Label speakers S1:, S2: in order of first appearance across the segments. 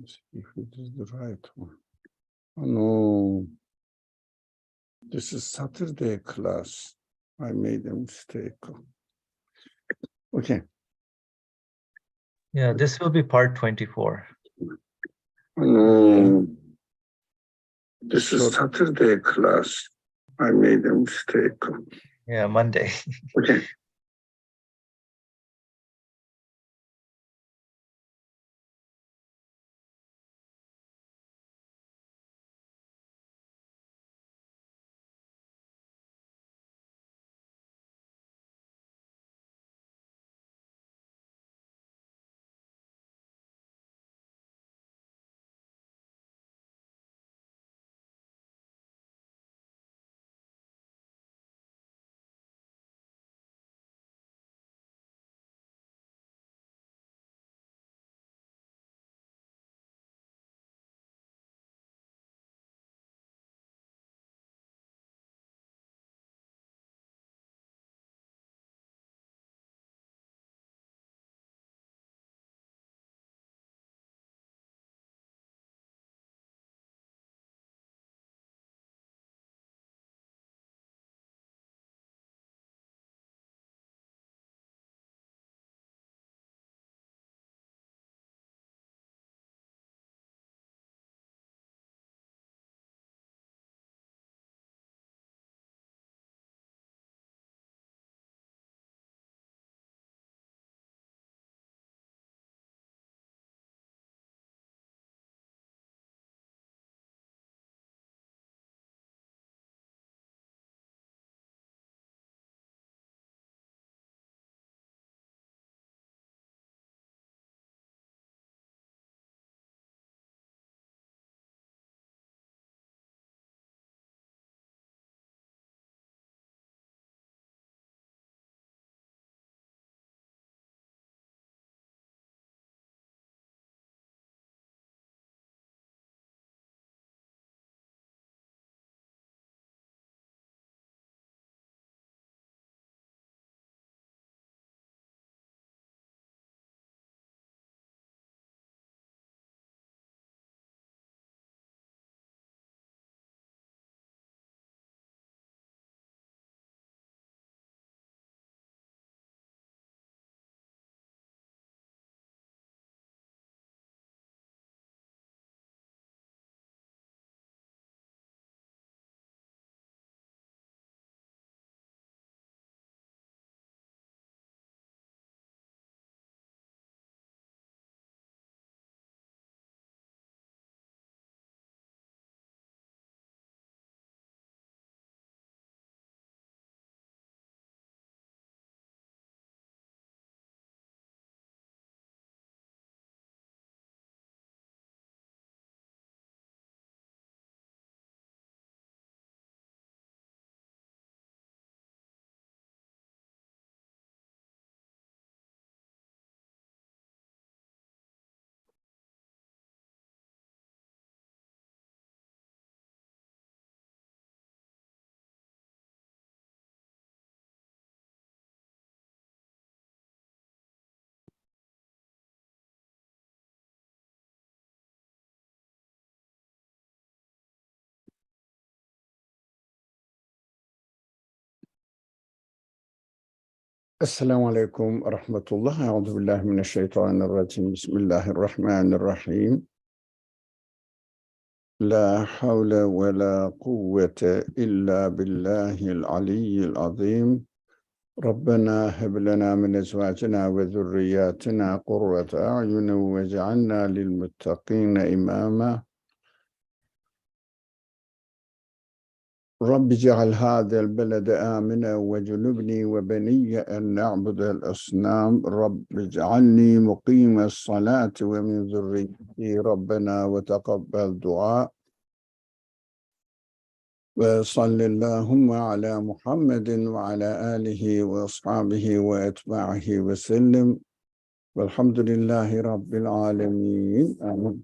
S1: Let's see if it is the right one. Oh, no, this is Saturday class. I made a mistake. Okay.
S2: Yeah, this will be part 24.
S1: Oh, no, this is Saturday class. I made a mistake.
S2: Yeah, Monday.
S1: Okay. السلام عليكم ورحمة الله. أعوذ بالله من الشيطان الرجيم. بسم الله الرحمن الرحيم. لا حول ولا قوة إلا بالله العلي العظيم. ربنا هب لنا من أزواجنا وذرياتنا قرة أعين واجعلنا للمتقين إماما. رب اجعل هذا البلد آمنا وجنبني وبني أن نعبد الأصنام. رب اجعلني مقيم الصلاة ومن ذريتي ربنا وتقبل دعاء. وصل اللهم على محمد وعلى آله وأصحابه وأتباعه وسلم والحمد لله رب العالمين. آمين.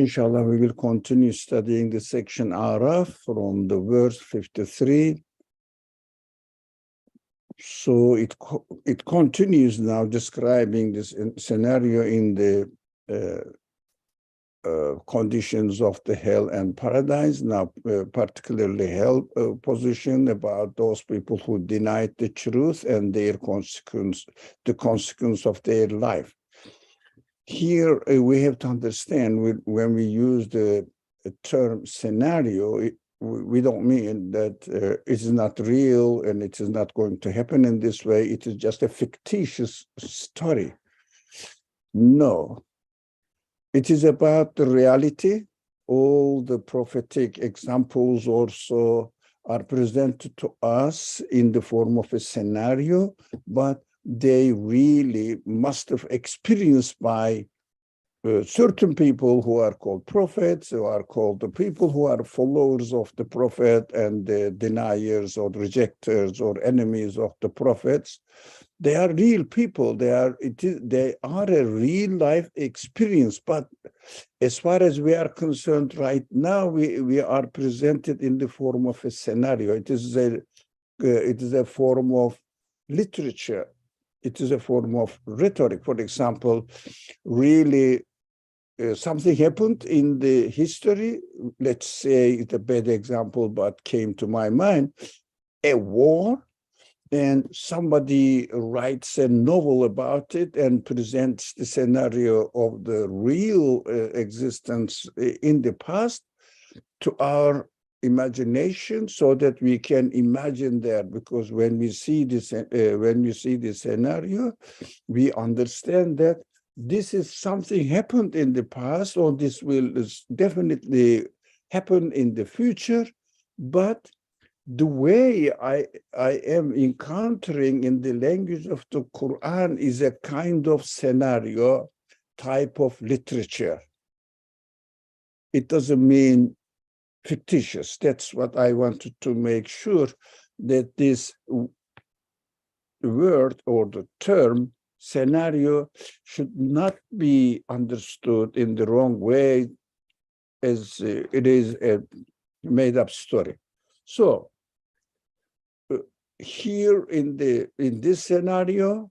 S1: Inshallah, we will continue studying the section Araf from the verse 53. So it continues now describing this scenario in the conditions of the hell and paradise, now particularly hell position about those people who denied the truth and their consequence, the consequence of their life. Here we have to understand when we use the term scenario, we don't mean that it is not real and it is not going to happen in this way. It is just a fictitious story. No. It is about the reality. All the prophetic examples also are presented to us in the form of a scenario, but they really must have experienced by certain people who are called prophets, who are called the people who are followers of the prophet and the deniers or rejectors or enemies of the prophets. They are real people. They are a real life experience. But as far as we are concerned right now, we are presented in the form of a scenario. It is a form of literature. It is a form of rhetoric. For example, really something happened in the history. Let's say it's a bad example, but came to my mind, a war. And somebody writes a novel about it and presents the scenario of the real existence in the past to our imagination, so that we can imagine that. Because when we see this scenario, we understand that this is something happened in the past, or this will definitely happen in the future, but the way I am encountering in the language of the Quran is a kind of scenario type of literature. It doesn't mean fictitious. That's what I wanted to make sure, that this word or the term scenario should not be understood in the wrong way, as it is a made-up story. So here in this scenario,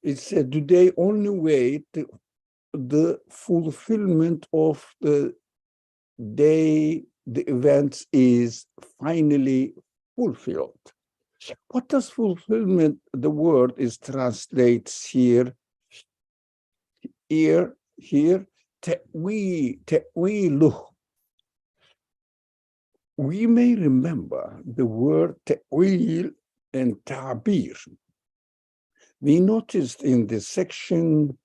S1: it said, do they only wait the fulfillment of the day the event is finally fulfilled? What does fulfillment, the word is translates here, ta'wiluh. We may remember the word ta'wil and ta'bir. We noticed in the section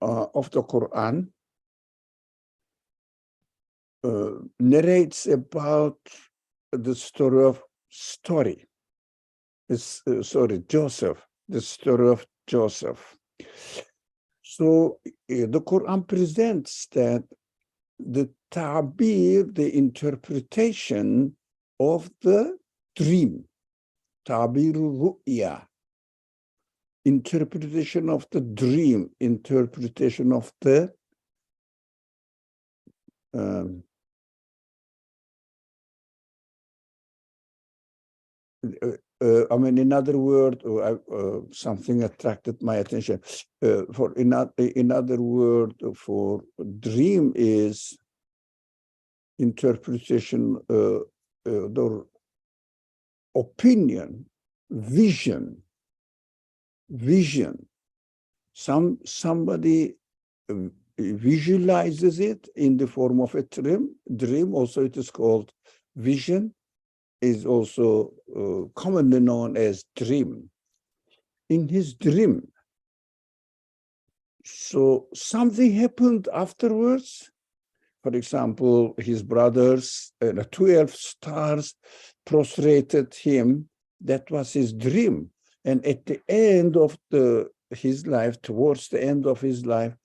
S1: of the Quran narrates about the story of Joseph, the story of Joseph. So the Quran presents that the ta'bir, the interpretation of the dream, ta'bir ru'ya, interpretation of the dream, interpretation of the I mean, in other words, something attracted my attention. In other words, for dream is interpretation, the opinion, vision. Somebody visualizes it in the form of a dream. Also, it is called vision. Is also commonly known as dream. In his dream, so something happened afterwards. For example, his brothers, 12 stars prostrated him. That was his dream. And at the end of his life, towards the end of his life,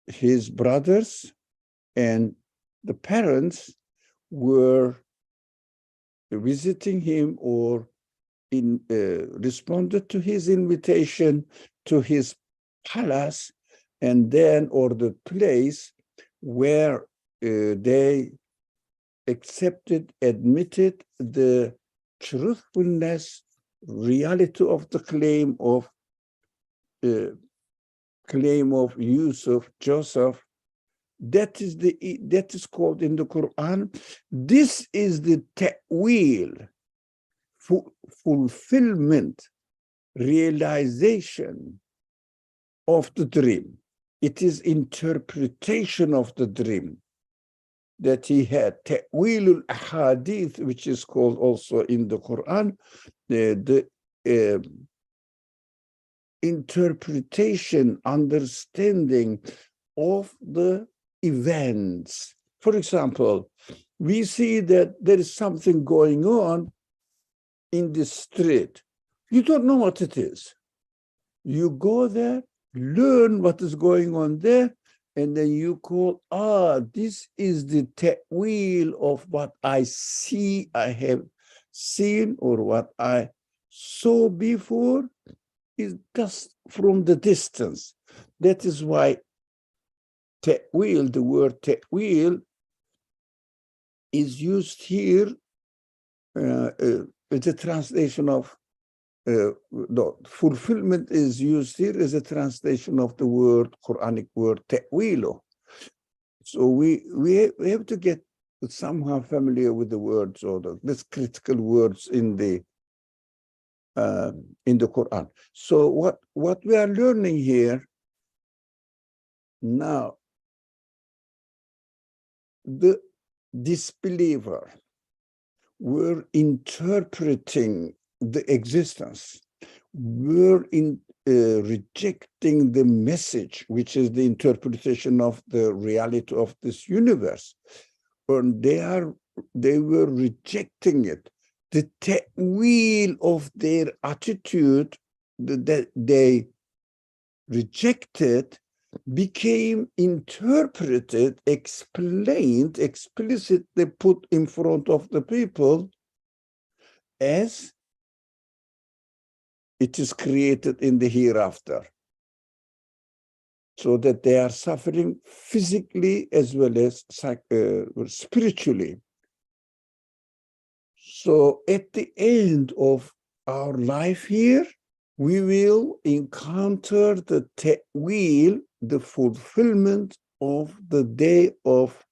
S1: his brothers and the parents were visiting him, or responded to his invitation to his palace, and then, or the place where they admitted the truthfulness, reality of the claim of claim of Yusuf, Joseph, that is called in the Quran. This is the ta'wil, fulfillment, realization of the dream. It is interpretation of the dream that he had. Ta'wil al-ahadith, which is called also in the Quran, the interpretation, understanding of the events. For example, we see that there is something going on in the street. You don't know what it is. You go there, learn what is going on there, and then you call, this is the ta'wil of what I see, I have seen, or what I saw before, is just from the distance. That is why ta'wil, the word ta'wil, is used here as a translation of, the fulfillment is used here as a translation of the word, Quranic word ta'wilo. So we have to get somehow familiar with the words, or these critical words in the Quran. So what we are learning here now, the disbeliever were interpreting the existence, were rejecting the message, which is the interpretation of the reality of this universe, and they were rejecting it. The ta'wil of their attitude that they rejected became interpreted, explained, explicitly put in front of the people as it is created in the hereafter, so that they are suffering physically as well as spiritually. So at the end of our life here, we will encounter the ta'wil, the fulfillment of the day of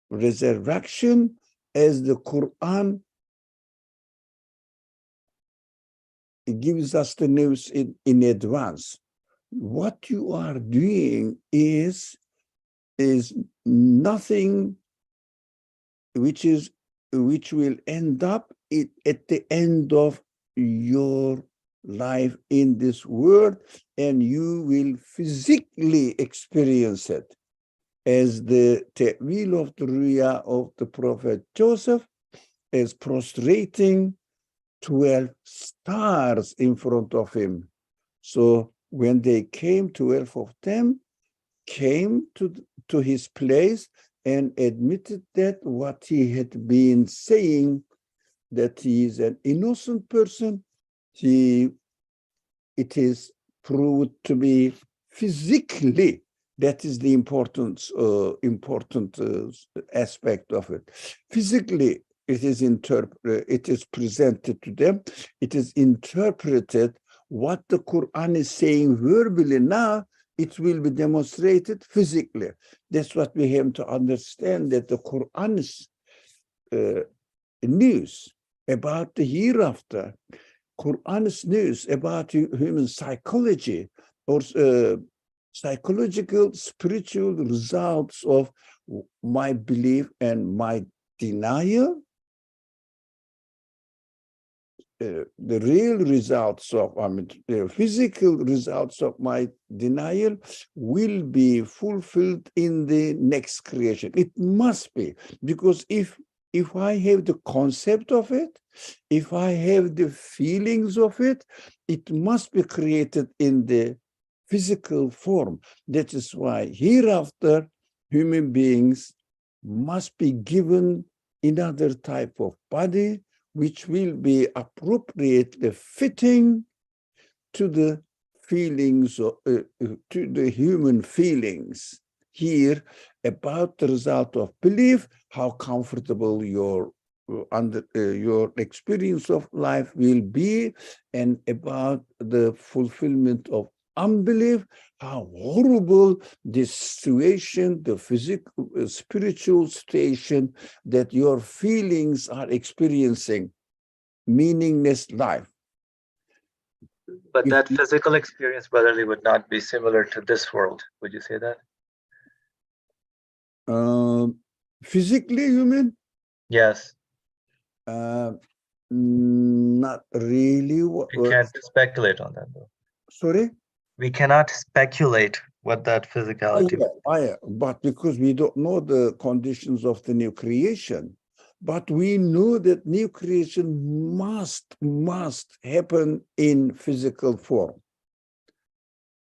S1: resurrection, as the Quran gives us the news in advance. What you are doing is nothing which will end up at the end of your life in this world, and you will physically experience it, as the ta'wil of the ruya of the Prophet Joseph, as prostrating 12 stars in front of him. So when they came, 12 of them came to his place and admitted that what he had been saying, that he is an innocent person, it is proved to be physically. That is the important aspect of it. Physically, it is presented to them. It is interpreted. What the Quran is saying verbally now, it will be demonstrated physically. That's what we have to understand, that the Quran's news about the hereafter, Quran's news about human psychology, or psychological, spiritual results of my belief and my denial, the real results of, the physical results of my denial will be fulfilled in the next creation. It must be, because if I have the concept of it, if I have the feelings of it, it must be created in the physical form. That is why hereafter human beings must be given another type of body, which will be appropriately fitting to the feelings, to the human feelings here about the result of belief, how comfortable your experience of life will be, and about the fulfillment of unbelief, how horrible this situation, the physical, spiritual situation that your feelings are experiencing, meaningless life.
S2: But
S1: If
S2: that
S1: you-
S2: physical experience, brotherly, would not be similar to this world. Would you say that?
S1: Physically, you mean?
S2: Yes.
S1: Not really.
S2: We can't speculate on that, though.
S1: Sorry?
S2: We cannot speculate what that physicality would be.
S1: Yeah, but because we don't know the conditions of the new creation, but we know that new creation must happen in physical form.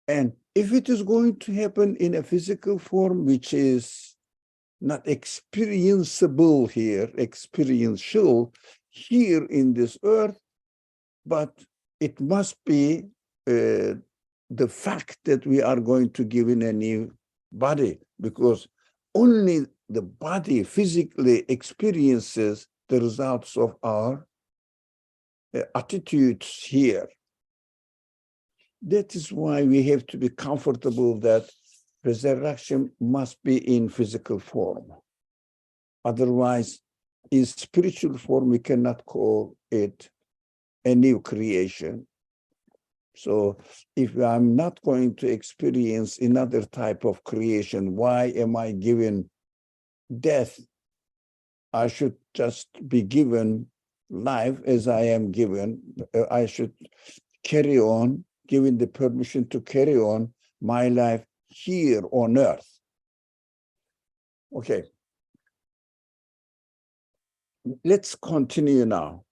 S1: And if it is going to happen in a physical form, which is not experiential here in this earth, but it must be the fact that we are going to give in a new body, because only the body physically experiences the results of our attitudes here. That is why we have to be comfortable that resurrection must be in physical form. Otherwise, in spiritual form, we cannot call it a new creation. So if I'm not going to experience another type of creation, why am I given death? I should just be given life as I am given. I should carry on, given the permission to carry on my life here on earth. Okay. Let's continue now.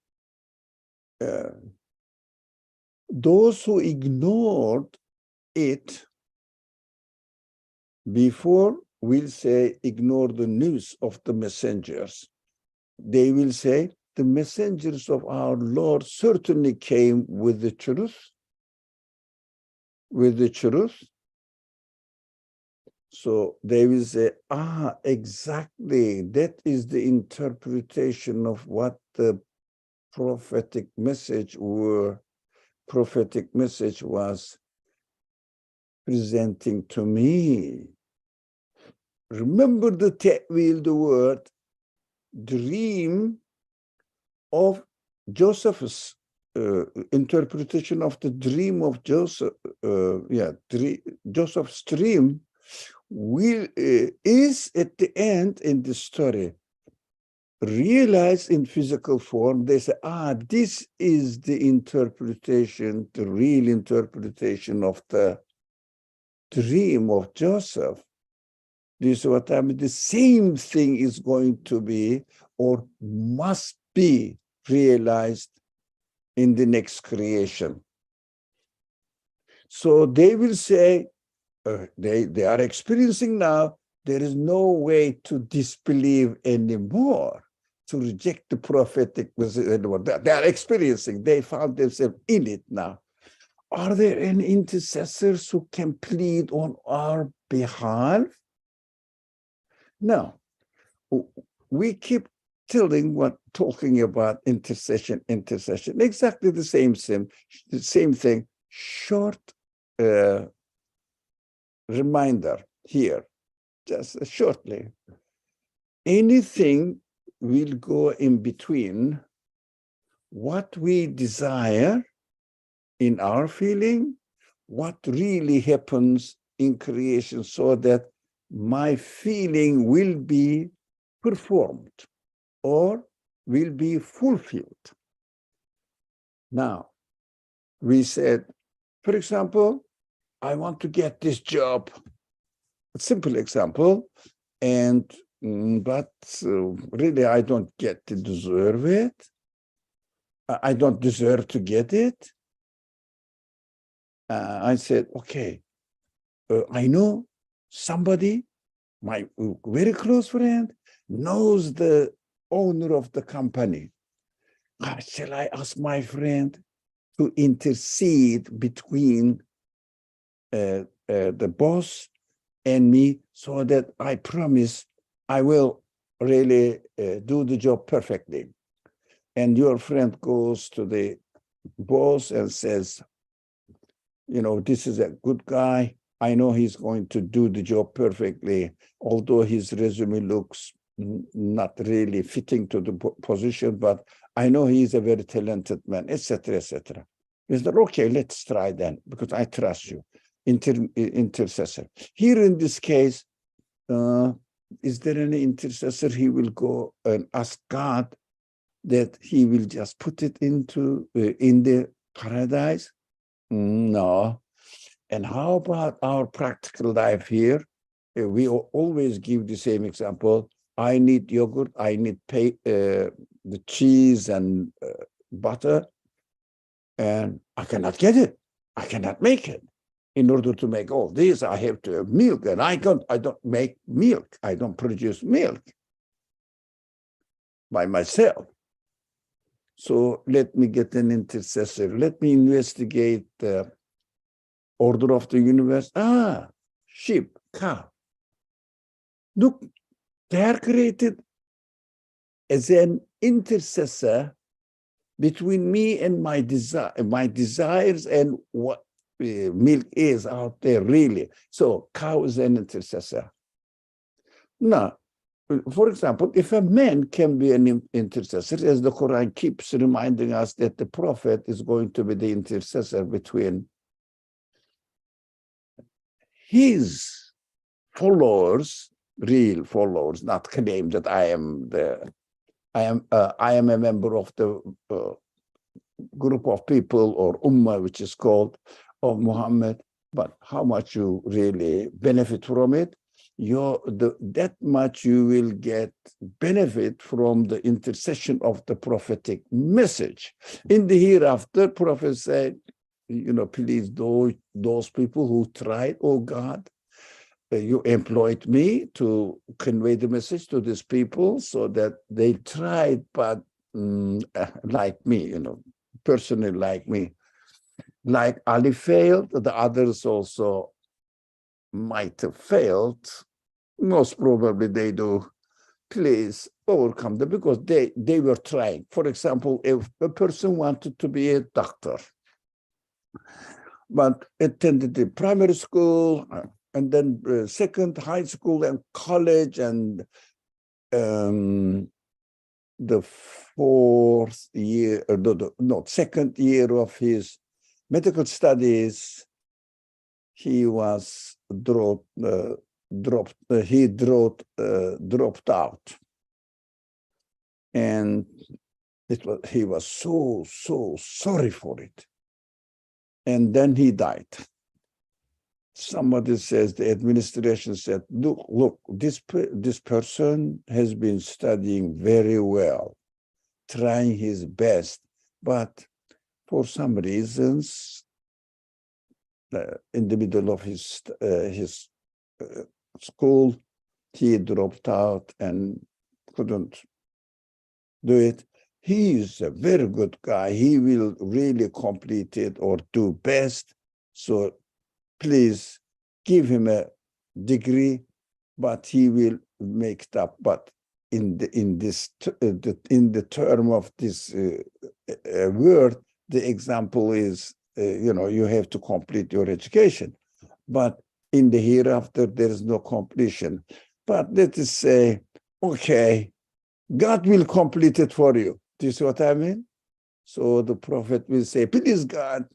S1: Those who ignored it before will say, ignore the news of the messengers. They will say, the messengers of our Lord certainly came with the truth. So they will say, exactly, that is the interpretation of what the prophetic message was presenting to me. Remember the ta'wil, the word dream of Joseph's interpretation of the dream of Joseph. Joseph's dream is at the end in the story realized in physical form. They say, this is the interpretation, the real interpretation of the dream of Joseph. This is what I mean. The same thing is going to be or must be realized in the next creation. So they will say, they are experiencing now, there is no way to disbelieve anymore, to reject the prophetic message anymore. They are experiencing, they found themselves in it now. Are there any intercessors who can plead on our behalf? No. We keep talking about intercession, exactly the same thing. Short reminder here, just shortly. Anything will go in between what we desire in our feeling, what really happens in creation, so that my feeling will be performed or will be fulfilled. Now, we said, for example, I want to get this job. A simple example, but really I don't get to deserve it. I don't deserve to get it. I said, okay, I know somebody, my very close friend, knows the owner of the company. Shall I ask my friend to intercede between the boss and me, so that I promise I will really do the job perfectly? And your friend goes to the boss and says, this is a good guy. I know he's going to do the job perfectly, although his resume looks not really fitting to the position, but I know he's a very talented man, etc., etc. Is that okay? Let's try then, because I trust you, intercessor. Here in this case, is there any intercessor? He will go and ask God that he will just put it into in the paradise? No. And how about our practical life here? We always give the same example. I need yogurt, I need the cheese and butter, and I cannot get it. I cannot make it. In order to make all this, I have to have milk, and I don't make milk. I don't produce milk by myself. So let me get an intercessor. Let me investigate the order of the universe. Sheep, cow. Look, they are created as an intercessor between me and my desires and what milk is out there really. So cow is an intercessor. Now, for example, if a man can be an intercessor, as the Quran keeps reminding us that the prophet is going to be the intercessor between his followers, real followers, not claim that I am a member of the group of people or ummah, which is called of Muhammad, but how much you really benefit from it, that much you will get benefit from the intercession of the prophetic message. In the hereafter, Prophet said, please, those people who tried, oh God, you employed me to convey the message to these people so that they tried, but like me, personally like me. Like Ali failed, the others also might have failed. Most probably they do. Please overcome them because they were trying. For example, if a person wanted to be a doctor, but attended the primary school, and then second high school and college, and the second year of his medical studies, he was dropped out, and he was so sorry for it, and then he died. Somebody says, the administration said, look, this person has been studying very well, trying his best, but for some reasons, in the middle of his school, he dropped out and couldn't do it. He is a very good guy. He will really complete it or do best. So please give him a degree, but he will make it up. But in the term of this word, the example is, you have to complete your education. But in the hereafter, there is no completion. But let us say, okay, God will complete it for you. Do you see what I mean? So the prophet will say, please, God,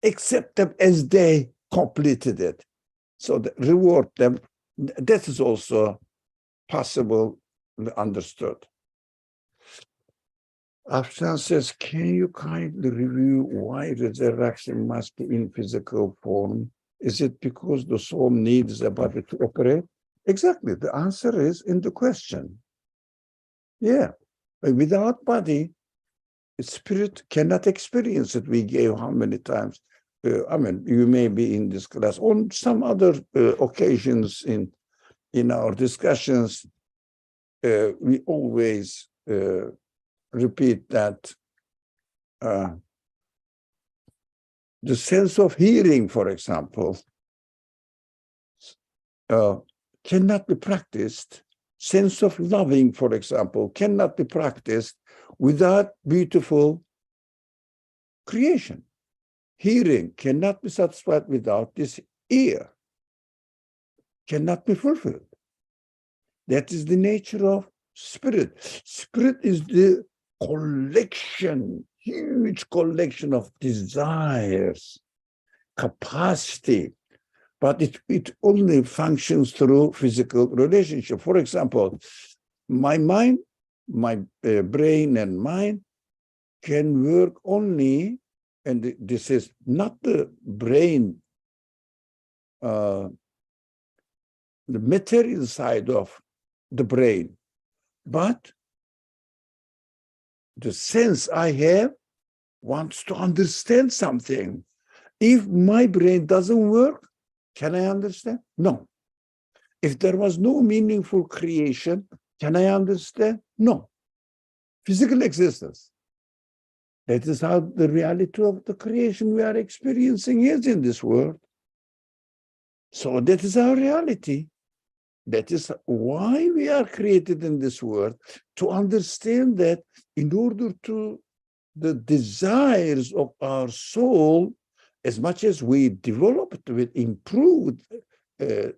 S1: accept them as they completed it. So reward them. That is also possible, understood. Afshan says, can you kindly review why resurrection must be in physical form? Is it because the soul needs a body to operate? Exactly. The answer is in the question. Yeah. Without body, spirit cannot experience it. We gave how many times? You may be in this class. On some other occasions in our discussions, we always repeat that the sense of hearing, for example, cannot be practiced. Sense of loving, for example, cannot be practiced without beautiful creation. Hearing cannot be satisfied without this ear, cannot be fulfilled. That is the nature of spirit. Spirit is the collection, huge collection of desires, capacity, but it only functions through physical relationship. For example, my mind, my brain and mind can work only, and this is not the brain, the material side of the brain, but the sense I have wants to understand something. If my brain doesn't work, can I understand? No. If there was no meaningful creation, can I understand? No. Physical existence. That is how the reality of the creation we are experiencing is in this world. So that is our reality. That is why we are created in this world, to understand that in order to the desires of our soul, as much as we developed, we improved the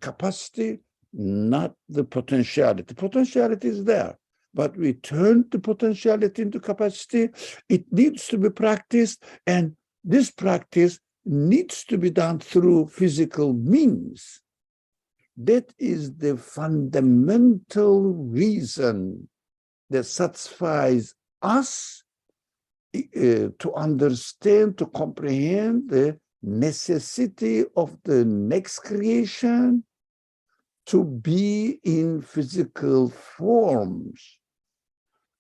S1: capacity, not the potentiality. Potentiality is there, but we turn the potentiality into capacity. It needs to be practiced, and this practice needs to be done through physical means. That is the fundamental reason that satisfies us to understand, to comprehend the necessity of the next creation to be in physical forms.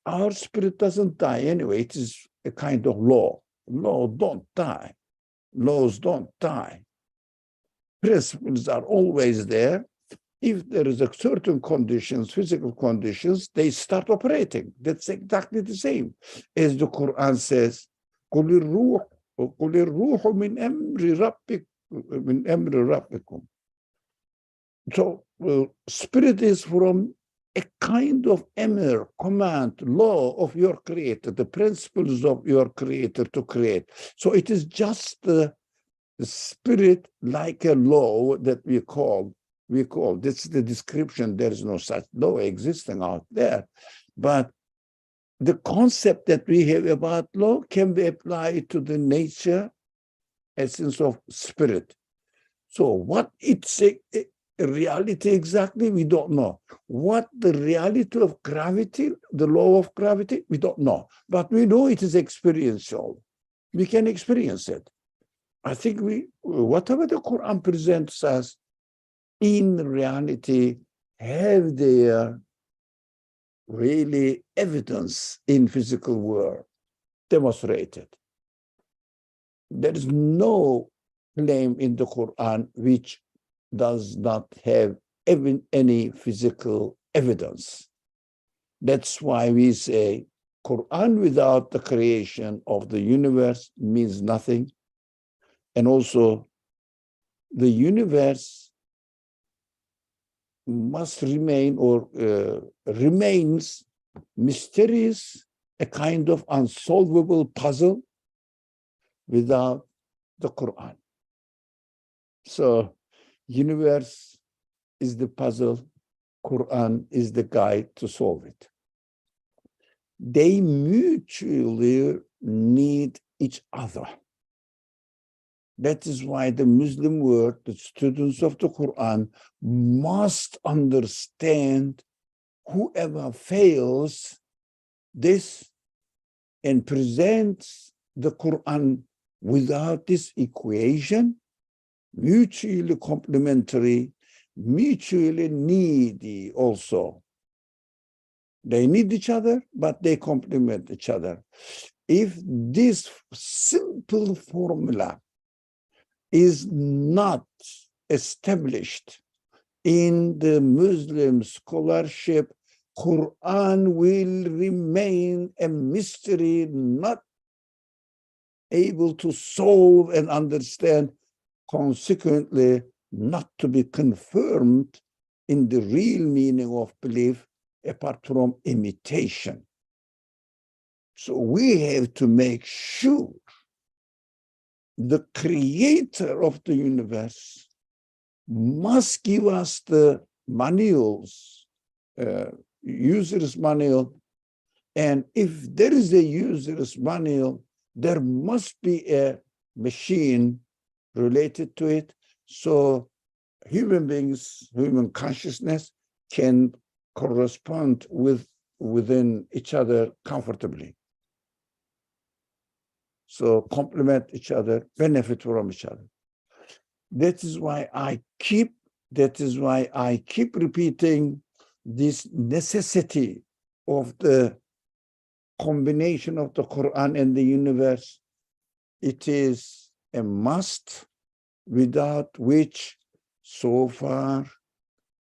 S1: Our spirit doesn't die anyway. It is a kind of law. Laws don't die. Laws don't die. Principles are always there. If there is a certain conditions, physical conditions, they start operating. That's exactly the same as the Quran says, قُلِ الرُّوحُ مِنْ أَمْرِ رَبِّكُمْ. So spirit is from a kind of emir, command, law of your creator, the principles of your creator to create. So it is just the spirit like a law that we call, this is the description. There is no such law existing out there. But the concept that we have about law can be applied to the nature, essence of spirit. So what it's a reality exactly, we don't know. What the reality of gravity, the law of gravity, we don't know. But we know it is experiential. We can experience it. I think whatever the Quran presents us, in reality, have their really evidence in physical world demonstrated. There is no claim in the Quran which does not have even any physical evidence. That's why we say Quran without the creation of the universe means nothing. And also the universe must remain or remains mysterious, a kind of unsolvable puzzle without the Quran. So universe is the puzzle, Quran is the guide to solve it. They mutually need each other. That is why the Muslim world, the students of the Quran, must understand whoever fails this and presents the Quran without this equation, mutually complementary, mutually needy also. They need each other, but they complement each other. If this simple formula is not established in the Muslim scholarship, Quran will remain a mystery, not able to solve and understand, consequently not to be confirmed in the real meaning of belief apart from imitation. So we have to make sure the creator of the universe must give us the manuals, user's manual. And if there is a user's manual, there must be a machine related to it. So human beings, human consciousness can correspond within each other comfortably. So complement each other, benefit from each other. That is why I keep repeating this necessity of the combination of the Quran and the universe. It is a must, without which so far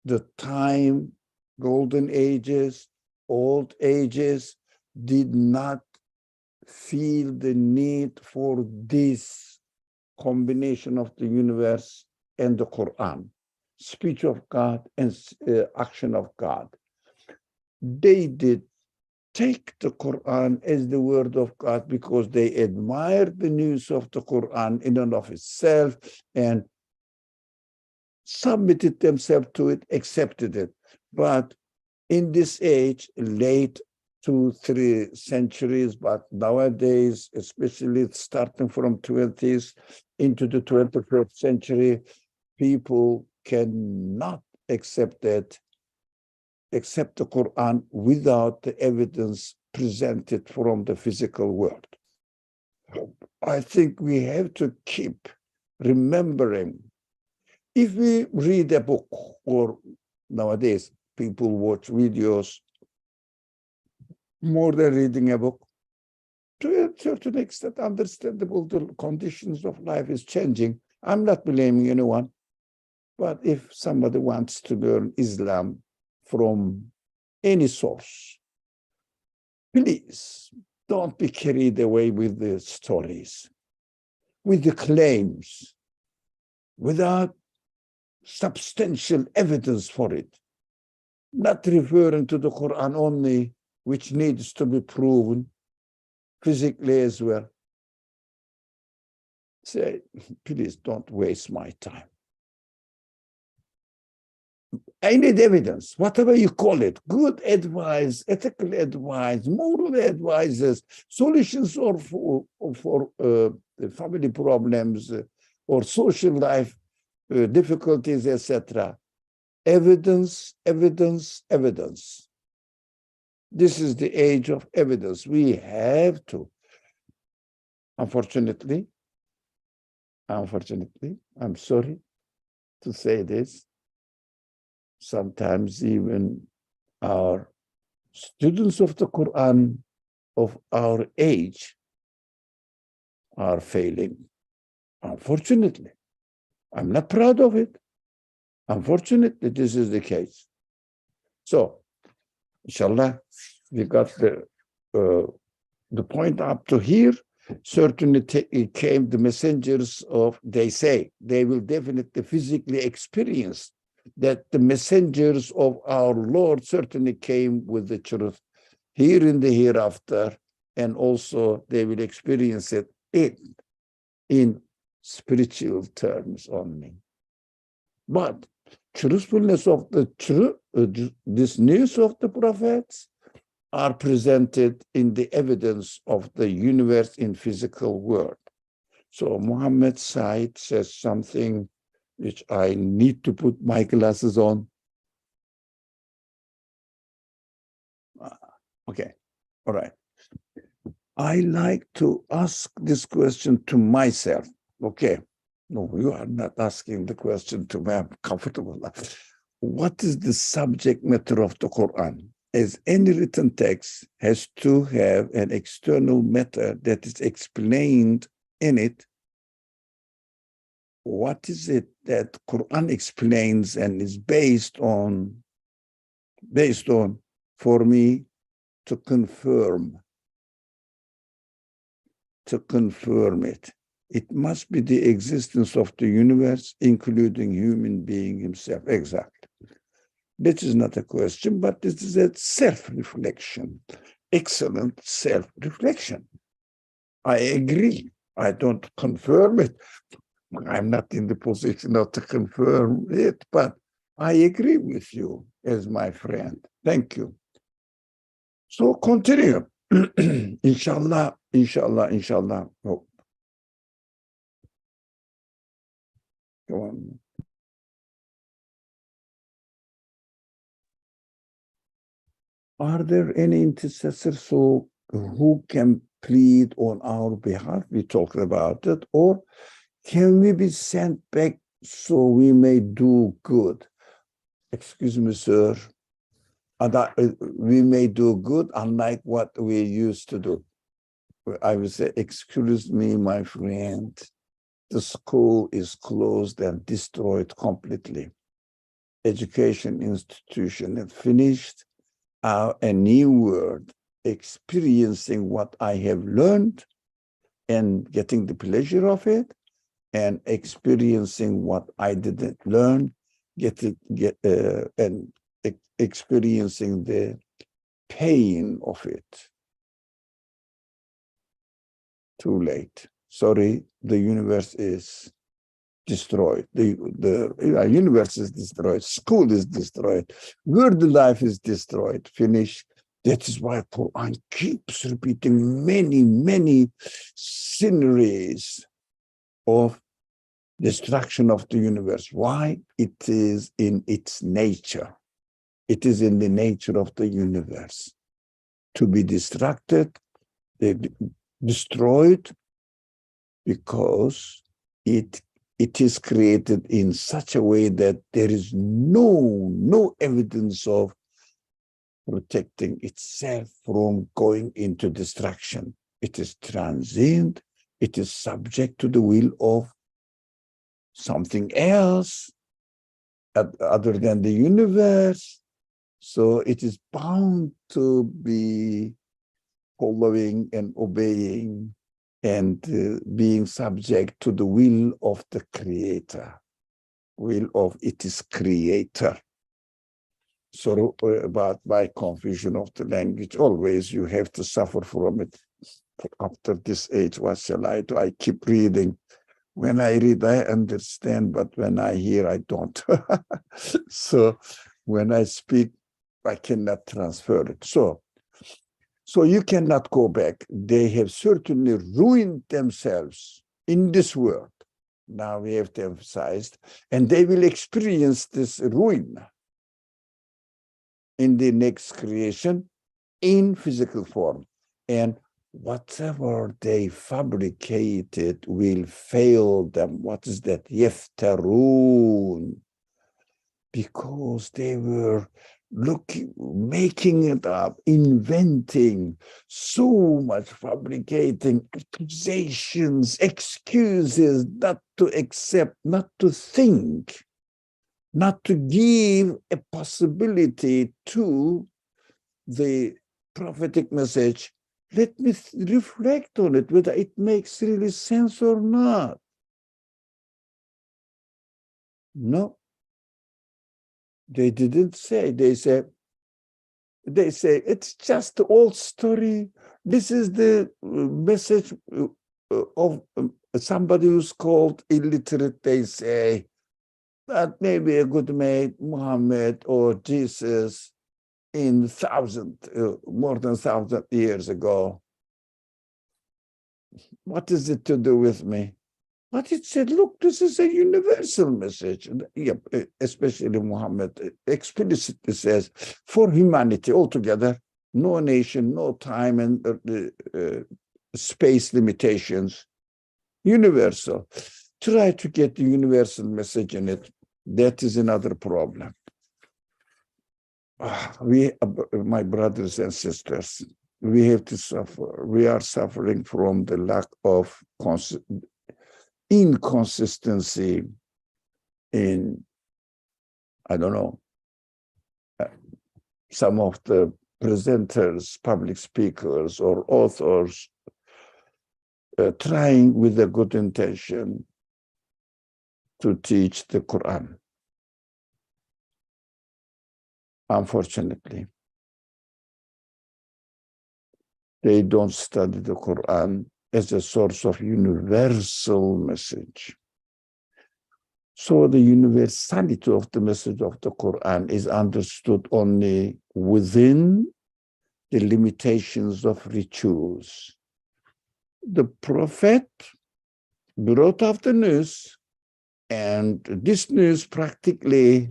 S1: the time, golden ages, old ages did not feel the need for this combination of the universe and the Quran, speech of God and action of God. They did take the Quran as the word of God because they admired the news of the Quran in and of itself and submitted themselves to it, accepted it. But in this age, late 2-3 centuries, but nowadays, especially starting from 20s into the 21st century, people cannot accept the Quran without the evidence presented from the physical world. I think we have to keep remembering, if we read a book, or nowadays people watch videos more than reading a book, to a certain extent, understandable, the conditions of life is changing. I'm not blaming anyone, but if somebody wants to learn Islam from any source, please don't be carried away with the stories, with the claims, without substantial evidence for it, not referring to the Quran only, which needs to be proven physically as well. Say, please don't waste my time. I need evidence, whatever you call it, good advice, ethical advice, moral advices, solutions for family problems or social life difficulties, etc. Evidence, evidence, evidence. This is the age of evidence. We have to. Unfortunately, I'm sorry to say this, sometimes even our students of the Quran of our age are failing. Unfortunately, I'm not proud of it. Unfortunately, this is the case. So, inshallah, we got the point up to here. Certainly came the messengers of, they say, they will definitely physically experience that the messengers of our Lord certainly came with the truth here in the hereafter, and also they will experience it in spiritual terms only. But truthfulness of the truth, this news of the prophets are presented in the evidence of the universe in physical world. So Muhammad Said says something which I need to put my glasses on. Okay, all right. I like to ask this question to myself. Okay, no, you are not asking the question to me. I'm comfortable. What is the subject matter of the Quran? As any written text has to have an external matter that is explained in it. What is it that Quran explains and is based on for me to confirm it? It must be the existence of the universe, including human being himself. Exactly. This is not a question, but this is a self-reflection. Excellent self-reflection. I agree. I don't confirm it. I'm not in the position of to confirm it, but I agree with you as my friend. Thank you. So continue. Inshallah, inshallah, inshallah. Oh. Go on. Are there any intercessors who can plead on our behalf? We talked about it. Or can we be sent back so we may do good? Excuse me, sir. We may do good unlike what we used to do. I would say, excuse me, my friend. The school is closed and destroyed completely. Education institution is finished. A new world, experiencing what I have learned and getting the pleasure of it, and experiencing what I didn't learn, and experiencing the pain of it. Too late. Sorry, the universe is destroyed. The universe is destroyed. School is destroyed. World life is destroyed. Finished. That is why Qur'an keeps repeating many sceneries of destruction of the universe. Why? It is in its nature. It is in the nature of the universe to be distracted, destroyed, because it is created in such a way that there is no evidence of protecting itself from going into destruction. It is transient. It is subject to the will of something else other than the universe. So it is bound to be following and obeying and being subject to the will of the creator, will of its creator. So about my confusion of the language, always you have to suffer from it. After this age, what shall I do? I keep reading. When I read, I understand, but when I hear, I don't. So when I speak, I cannot transfer it. So you cannot go back. They have certainly ruined themselves in this world. Now we have to emphasize, and they will experience this ruin in the next creation in physical form. And whatever they fabricated will fail them. What is that? Yeftarun. Because they were making it up, inventing, so much fabricating accusations, excuses, not to accept, not to think, not to give a possibility to the prophetic message. Let me reflect on it, whether it makes really sense or not. No. They didn't say. They say it's just the old story. This is the message of somebody who's called illiterate. They say that maybe a good mate, Muhammad or Jesus, in more than 1,000 years ago. What is it to do with me? But it said, look, this is a universal message. Yeah, especially Muhammad explicitly says, for humanity altogether, no nation, no time, and space limitations, universal. Try to get the universal message in it. That is another problem. My brothers and sisters, we have to suffer. We are suffering from the lack of inconsistency in, I don't know, some of the presenters, public speakers, or authors trying with a good intention to teach the Qur'an. Unfortunately, they don't study the Qur'an as a source of universal message. So the universality of the message of the Quran is understood only within the limitations of rituals. The Prophet brought up the news, and this news practically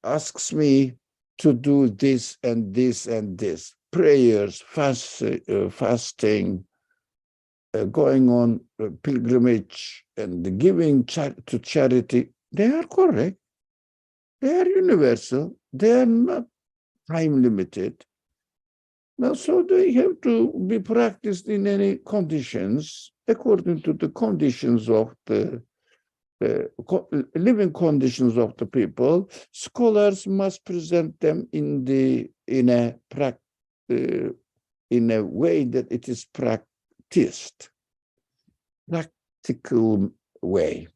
S1: asks me to do this and this and this. Prayers, fasting, going on pilgrimage, and giving to charity. They are correct. They are universal. They are not time limited. Now, so they have to be practiced in any conditions according to the conditions of the living conditions of the people. Scholars must present them in a way that it is practiced, practical way.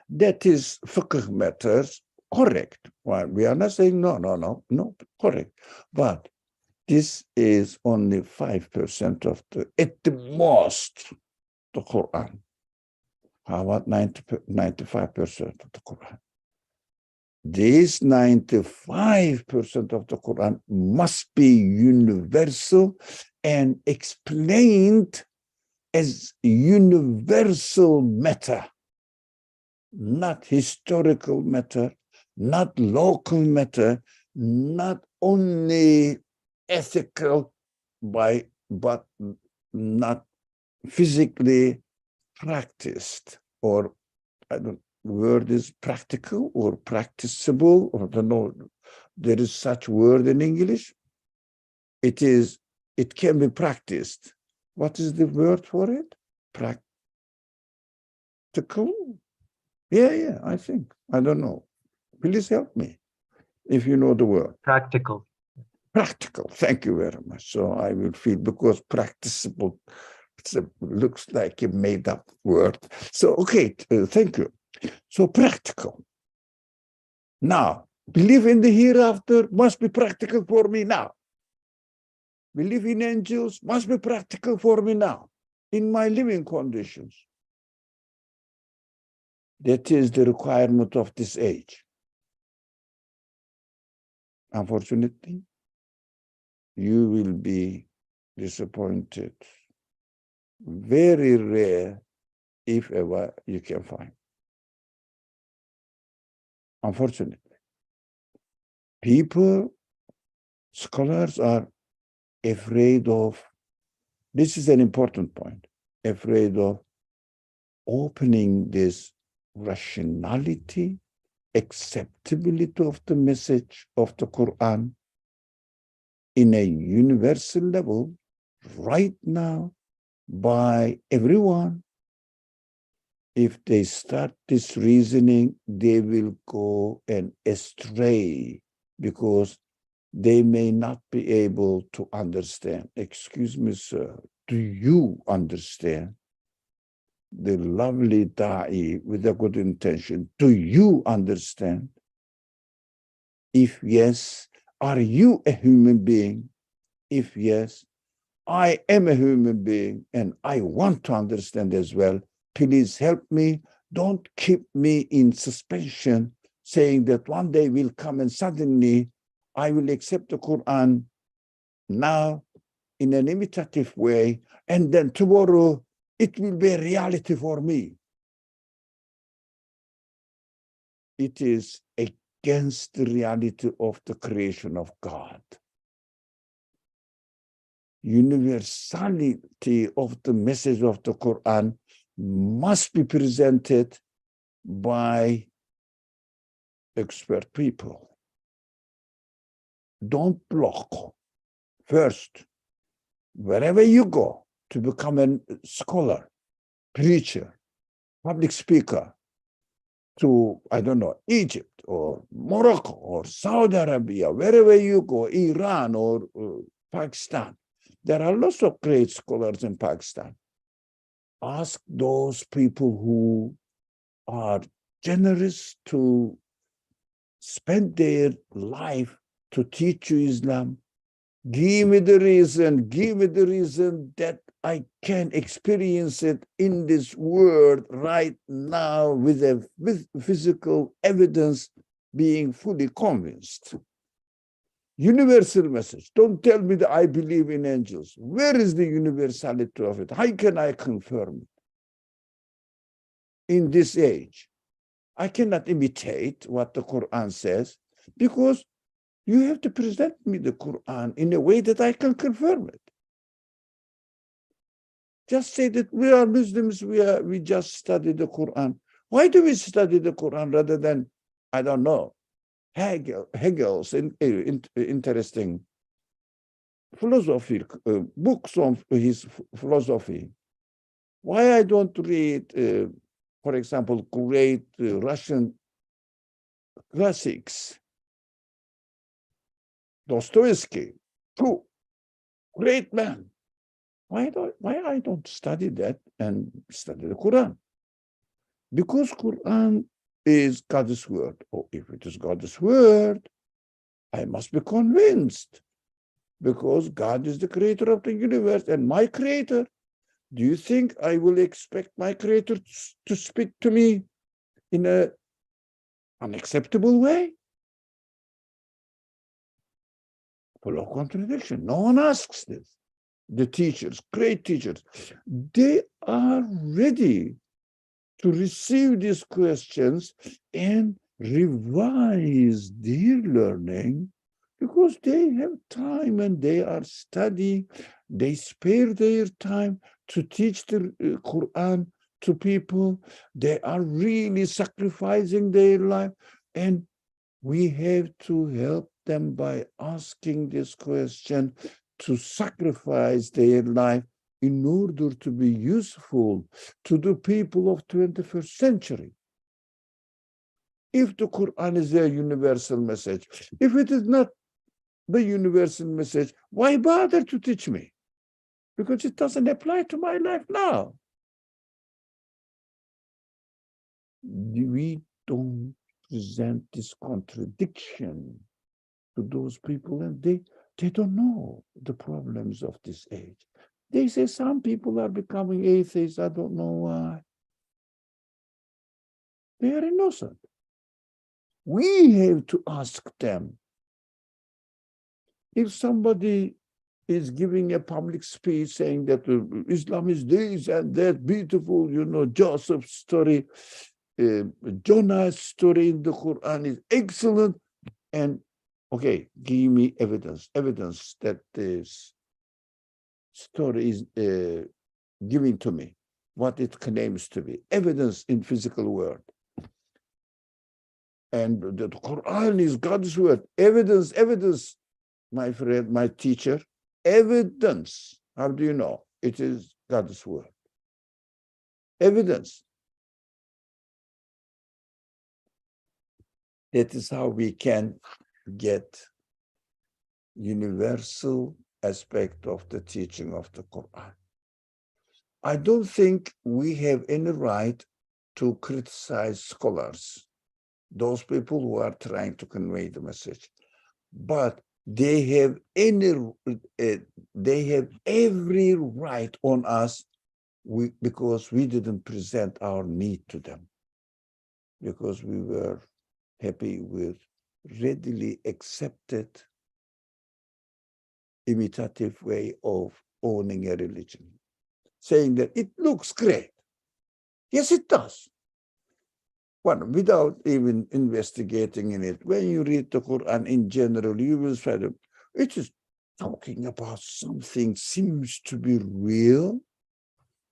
S1: That is fiqh matters, correct. Well, we are not saying no, correct. But this is only 5% of at the most, the Quran. How about 95% of the Quran? This 95% of the Quran must be universal and explained as universal matter, not historical matter, not local matter, not only ethical but not physically practiced, or the word is practical or practicable, or I don't know, there is such word in English. It can be practiced. What is the word for it? Practical? Yeah, I think. I don't know. Please help me if you know the word.
S2: Practical.
S1: Practical. Thank you very much. So I will feel, because practicable looks like a made-up word. So, okay, thank you. So practical. Now, believe in the hereafter must be practical for me now. Believe in angels must be practical for me now, in my living conditions. That is the requirement of this age. Unfortunately, you will be disappointed. Very rare, if ever, you can find. Unfortunately, scholars are afraid of, this is an important point, afraid of opening this rationality, acceptability of the message of the Quran in a universal level right now by everyone. If they start this reasoning, they will go astray, because they may not be able to understand. Excuse me, sir, do you understand? The lovely da'i with a good intention, do you understand? If yes, are you a human being? If yes, I am a human being and I want to understand as well. Please help me. Don't keep me in suspension, saying that one day will come and suddenly I will accept the Quran now in an imitative way, and then tomorrow it will be a reality for me. It is against the reality of the creation of God. Universality of the message of the Quran must be presented by expert people. Don't block. First, wherever you go to become a scholar, preacher, public speaker, to, I don't know, Egypt or Morocco or Saudi Arabia, wherever you go, Iran or Pakistan, there are lots of great scholars in Pakistan. Ask those people who are generous to spend their life to teach you Islam. give me the reason that I can experience it in this world right now with physical evidence, being fully convinced. Universal message. Don't tell me that I believe in angels. Where is the universality of it? How can I confirm it in this age? I cannot imitate what the Quran says, because you have to present me the Quran in a way that I can confirm it. Just say that we are Muslims, we just study the Quran. Why do we study the Quran rather than, I don't know, Hegel's interesting philosophy, books on his philosophy? Why I don't read, for example, great Russian classics, Dostoevsky, two great men. Why I don't study that and study the Quran? Because Quran is God's word. Or if it is God's word, I must be convinced, because God is the creator of the universe and my creator. Do you think I will expect my creator to speak to me in an unacceptable way? Full of contradiction. No one asks this. The teachers, great teachers, they are ready to receive these questions and revise their learning, because they have time and they are studying. They spare their time to teach the Quran to people. They are really sacrificing their life, and we have to help them by asking this question, to sacrifice their life in order to be useful to the people of 21st century. If the Quran is a universal message, if it is not the universal message, why bother to teach me? Because it doesn't apply to my life now. We don't present this contradiction to those people, and they don't know the problems of this age. They say some people are becoming atheists. I don't know why. They are innocent. We have to ask them. If somebody is giving a public speech saying that Islam is this and that, beautiful, Joseph's story, Jonah's story in the Quran is excellent, and okay, give me evidence that this story is giving to me what it claims to be, evidence in physical world. And the Quran is God's word. Evidence, my friend, my teacher, evidence. How do you know? It is God's word. Evidence. That is how we can get universal aspect of the teaching of the Quran. I don't think we have any right to criticize scholars, those people who are trying to convey the message, but they have every right on us, because we didn't present our need to them, because we were happy with readily accepted imitative way of owning a religion, saying that it looks great. Yes, it does. Well, without even investigating in it, when you read the Quran in general, you will find that it is talking about something seems to be real,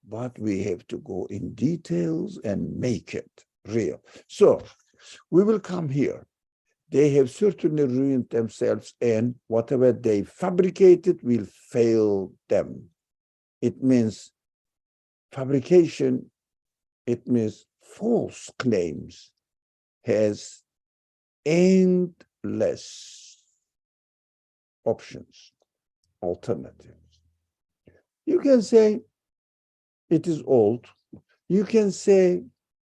S1: but we have to go in details and make it real. So we will come here. They have certainly ruined themselves, and whatever they fabricated will fail them. It means fabrication, it means false claims, has endless options, alternatives. You can say it is old. You can say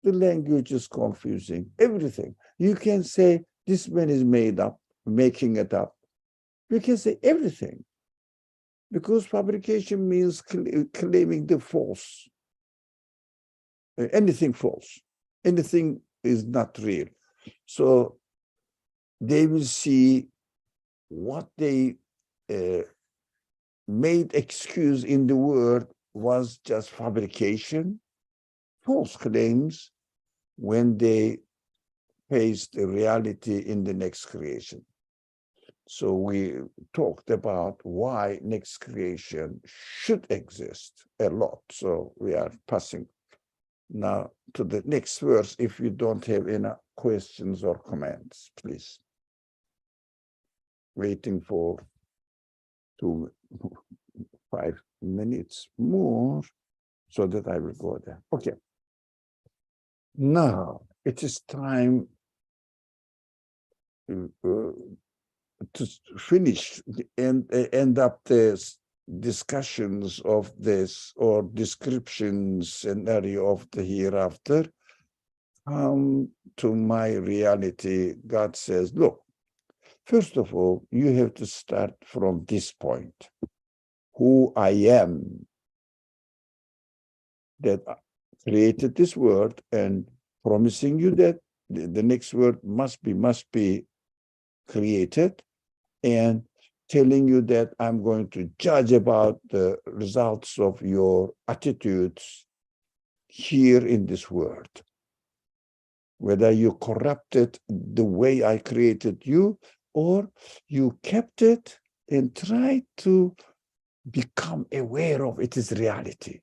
S1: the language is confusing, everything. You can say this man is made up, making it up. You can say everything. Because fabrication means claiming the false. Anything false. Anything is not real. So they will see what they made excuse in the word was just fabrication, false claims, when they face the reality in the next creation. So we talked about why next creation should exist a lot. So we are passing now to the next verse. If you don't have any questions or comments, please. Waiting for 5 minutes more so that I will go there. Okay. Now it is time to finish and end up this discussions of this or description scenario of the hereafter. To my reality, God says, look, first of all, you have to start from this point. Who I am, that created this world, and promising you that the next world must be created, and telling you that I'm going to judge about the results of your attitudes here in this world. Whether you corrupted the way I created you, or you kept it and tried to become aware of its reality,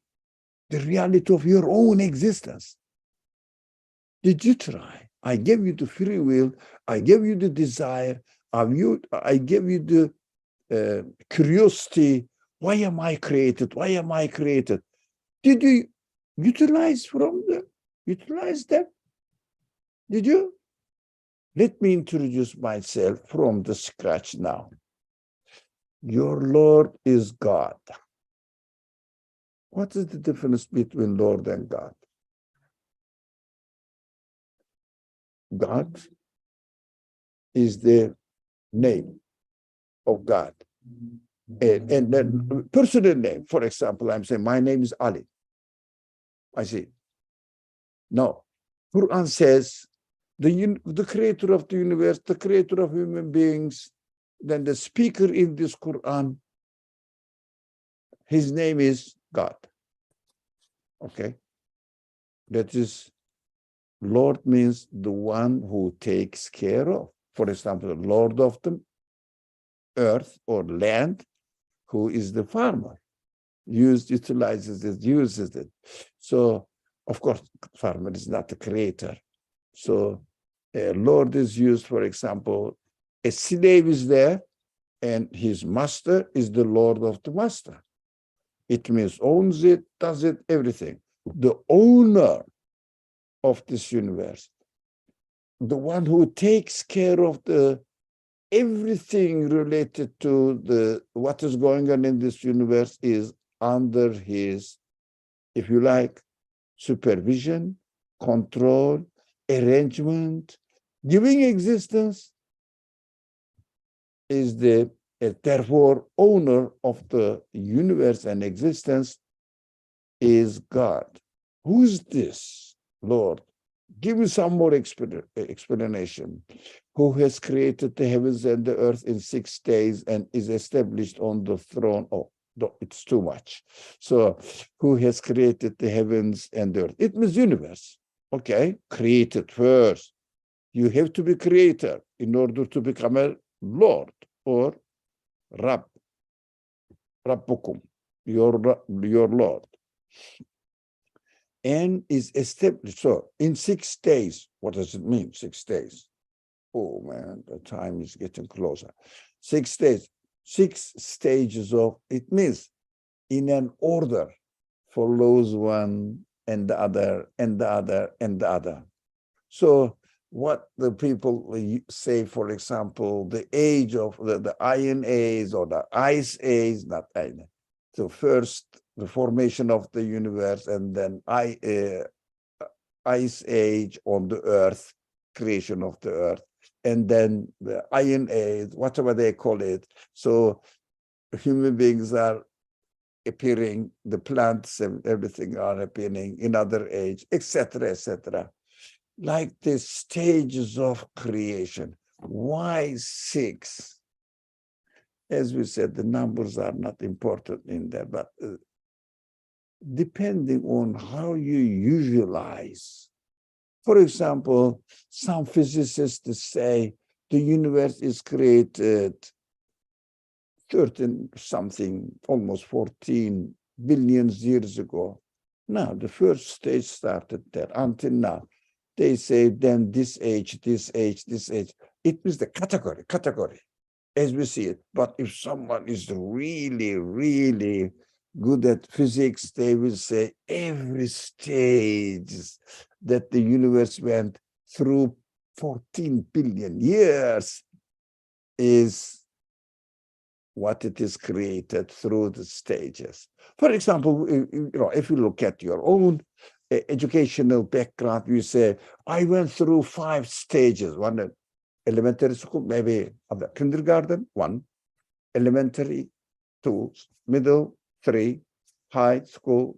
S1: the reality of your own existence. Did you try? I gave you the free will. I gave you the desire. I gave you the curiosity. Why am I created? Why am I created? Did you utilize them? Did you? Let me introduce myself from the scratch now. Your Lord is God. What is the difference between Lord and God? God is the name of God. And then personal name, for example, I'm saying, my name is Ali. I see. No. Qur'an says, the creator of the universe, the creator of human beings, then the speaker in this Qur'an, his name is God. Okay? That is, Lord means the one who takes care of. For example, Lord of the earth or land, who is the farmer, utilizes it, uses it. So, of course, farmer is not the creator. So, Lord is used, for example, a slave is there, and his master is the Lord of the master. It means owns it, does it, everything. The owner of this universe, the one who takes care of everything related to what is going on in this universe, is under his, if you like, supervision, control, arrangement, giving existence, is therefore owner of the universe and existence is God. Who's this Lord? Give me some more explanation. Who has created the heavens and the earth in 6 days and is established on the throne? Oh, it's too much. So, who has created the heavens and the earth? It means universe. Okay, created first. You have to be creator in order to become a Lord or Rabbukum, your Lord. And is established. So in 6 days, what does it mean, 6 days? Oh man, the time is getting closer. 6 days, 6 stages of, it means in an order, follows one and the other and the other and the other. So what the people say, for example, the age of the Iron Age or the Ice Age, not Iron. So first, the formation of the universe, and then Ice Age on the earth, creation of the earth, and then the Iron Age, whatever they call it. So human beings are appearing, the plants and everything are appearing in other age, etc., etc. Like the stages of creation. Why 6? As we said, the numbers are not important in there, but depending on how you usualize. For example, some physicists say the universe is created 13 something, almost 14 billion years ago. Now, the first stage started there until now. They say then this age, this age, this age. It is the category, as we see it. But if someone is really, really good at physics, they will say every stage that the universe went through 14 billion years is what it is created through the stages. For example, if you look at your own educational background, you say, I went through 5 stages. One, elementary school, maybe kindergarten, 1, elementary, 2, middle, 3, high school,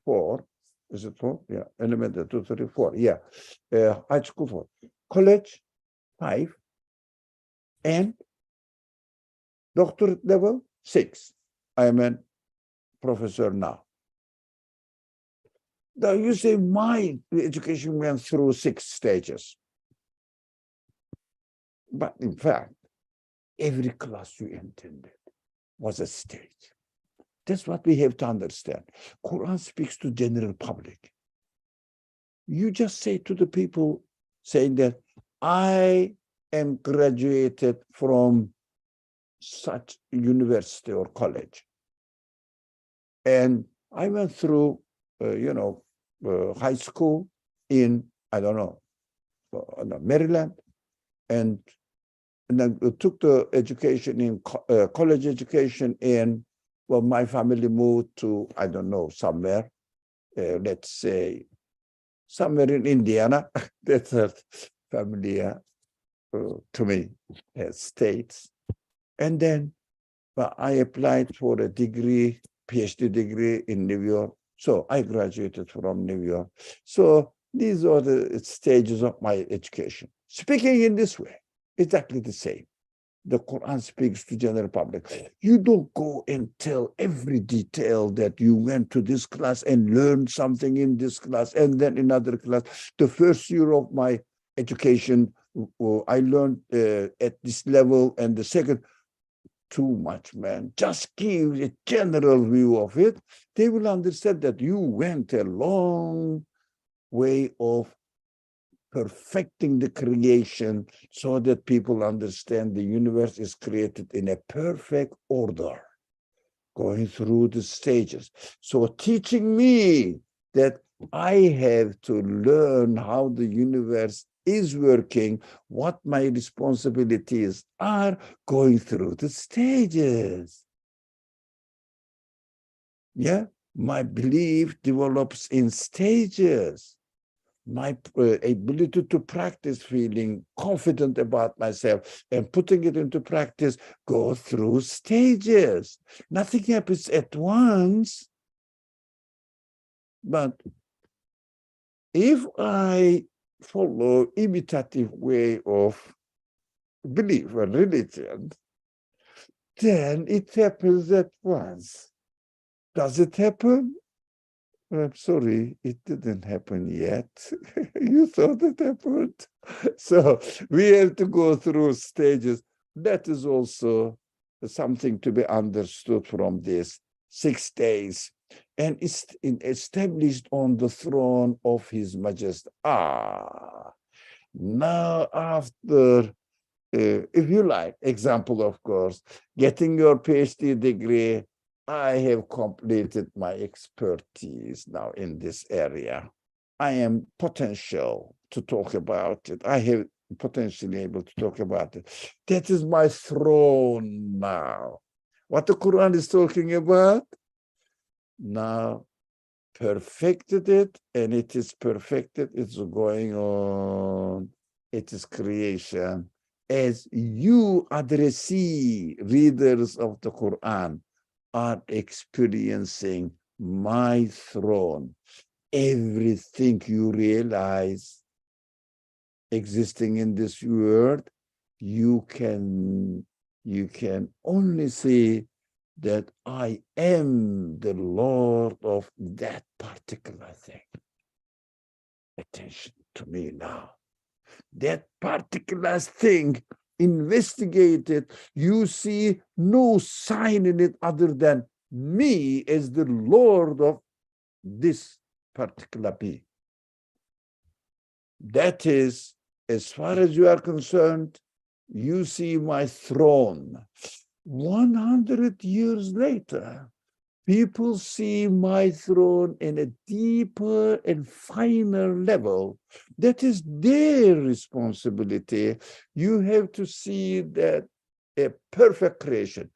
S1: 4. Is it 4? Yeah, elementary, 2, 3, 4. Yeah, high school, 4. College, 5. And doctorate level, 6. I am a professor now. Now you say my education went through 6 stages. But in fact, every class you attended was a stage. That's what we have to understand. Quran speaks to general public. You just say to the people saying that I am graduated from such university or college. And I went through, high school in, I don't know, Maryland, and then took the education in college education in, well, my family moved to, I don't know, somewhere, let's say, somewhere in Indiana. That's familiar to me as states. And then I applied for a degree, PhD degree in New York. So I graduated from New York. So these are the stages of my education. Speaking in this way, exactly the same. The Quran speaks to general public. You don't go and tell every detail that you went to this class and learned something in this class and then in another class. The first year of my education, I learned at this level, and the second, too much, man. Just give a general view of it. They will understand that you went a long way of perfecting the creation so that people understand the universe is created in a perfect order, going through the stages. So teaching me that I have to learn how the universe is working, what my responsibilities are, going through the stages. Yeah, my belief develops in stages. My ability to practice feeling confident about myself and putting it into practice go through stages. Nothing happens at once. But if I follow imitative way of belief or religion, then it happens at once. Does it happen? I'm sorry, it didn't happen yet. You thought it happened. So we have to go through stages. That is also something to be understood from this 6 days. And it's established on the throne of His Majesty. Now after, if you like, example, of course, getting your PhD degree, I have completed my expertise now in this area. I am potential to talk about it. I have potentially able to talk about it. That is my throne now. What the Quran is talking about? Now, perfected it, and it is perfected. It's going on. It is creation. as you addressee, readers of the Quran, are experiencing my throne. Everything you realize existing in this world, you can only see that I am the Lord of that particular thing. Attention to me now. That particular thing, investigated, you see no sign in it other than me as the Lord of this particular being. That is, as far as you are concerned, you see my throne. 100 years later, people see my throne in a deeper and finer level. That is their responsibility. You have to see that a perfect creation.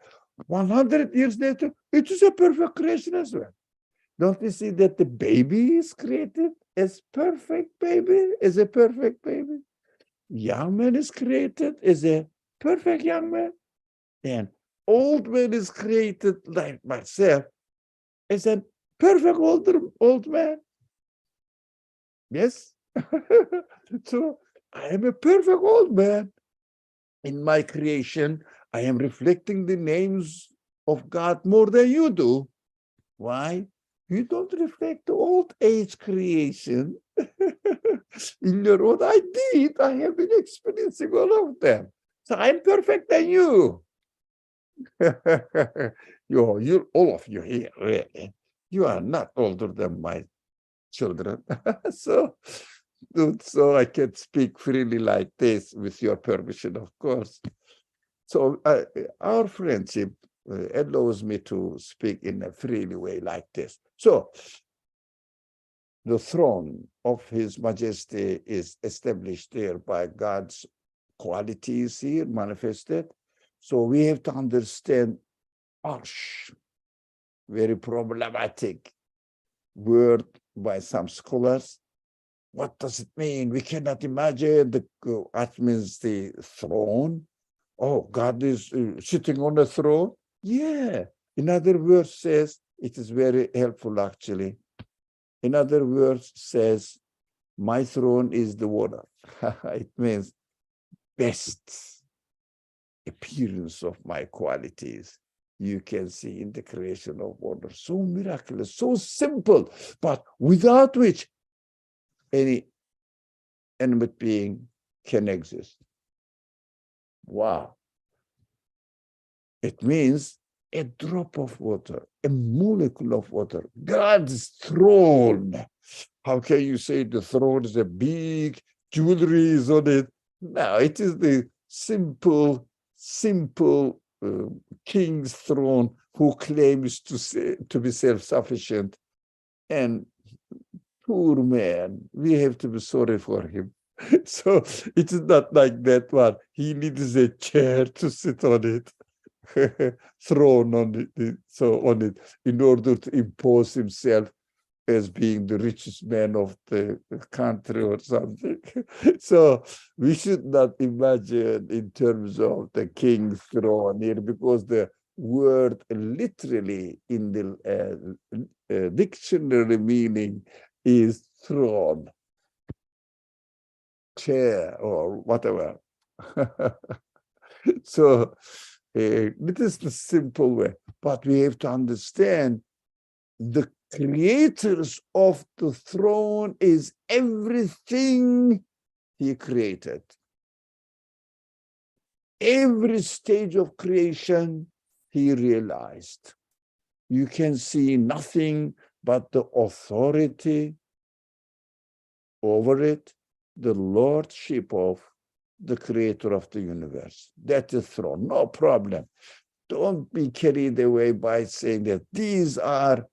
S1: 100 years later, it is a perfect creation as well. Don't we see that the baby is created as perfect baby, as a perfect baby? Young man is created as a perfect young man. And old man is created like myself as a perfect old man. Yes? So I am a perfect old man. In my creation, I am reflecting the names of God more than you do. Why? You don't reflect the old age creation in your own. I did. I have been experiencing all of them. So I'm perfect than you. You all of you here, really. You are not older than my children. So I can speak freely like this with your permission, of course. So our friendship allows me to speak in a freely way like this. So the throne of His Majesty is established there by God's qualities here manifested. So we have to understand Arsh, very problematic word by some scholars. What does it mean? We cannot imagine that means the throne. Oh, God is sitting on the throne. Yeah. Another verse says, it is very helpful actually. Another verse says, my throne is the water. It means best appearance of my qualities. You can see in the creation of water. So miraculous, so simple, but without which any animate being can exist. Wow. It means a drop of water, a molecule of water, God's throne. How can you say the throne is a big jewelry is on it? No, it is the simple king's throne who claims to be self-sufficient. And poor man, we have to be sorry for him. So it is not like that one. He needs a chair to sit on it. Thrown on it in order to impose himself as being the richest man of the country or something. So we should not imagine in terms of the king's throne here, because the word literally in the dictionary meaning is throne, chair, or whatever. So it is the simple way, but we have to understand the creators of the throne is everything He created. Every stage of creation He realized. You can see nothing but the authority over it, the lordship of the creator of the universe. That is throne, no problem. Don't be carried away by saying that these are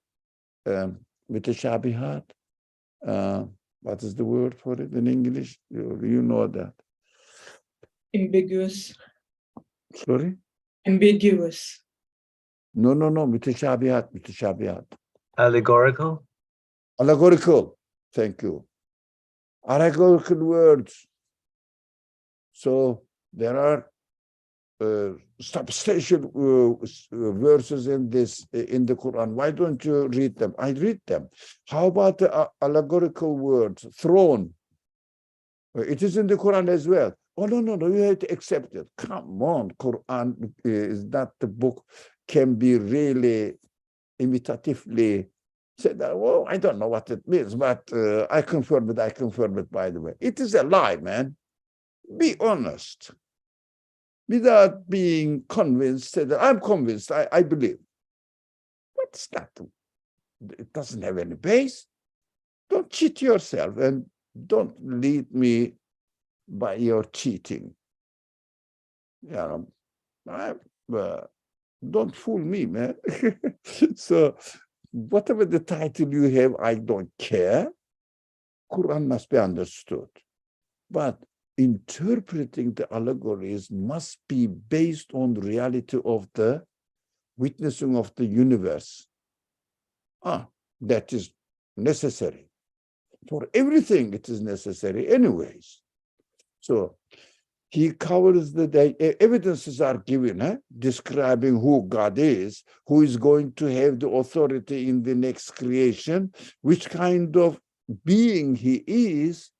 S1: mutashabihat. What is the word for it in English? You know that.
S3: Ambiguous.
S1: Sorry?
S3: Ambiguous.
S1: No, mutashabihat.
S2: Allegorical?
S1: Allegorical. Thank you. Allegorical words. So There are substantial verses in the Quran. Why don't you read them? I read them. How about the allegorical words, throne? It is in the Quran as well. Oh, no, you have to accept it. Come on, Quran is not the book can be really imitatively said, well, I don't know what it means, but I confirm it, by the way. It is a lie, man. Be honest. Without being convinced, say that I'm convinced, I believe. But it's not, it doesn't have any base. Don't cheat yourself and don't lead me by your cheating. Don't fool me, man. So whatever the title you have, I don't care. Quran must be understood. But interpreting the allegories must be based on the reality of the witnessing of the universe. That is necessary. For everything, it is necessary anyways. So he covers the evidences are given, describing who God is, who is going to have the authority in the next creation, which kind of being he is,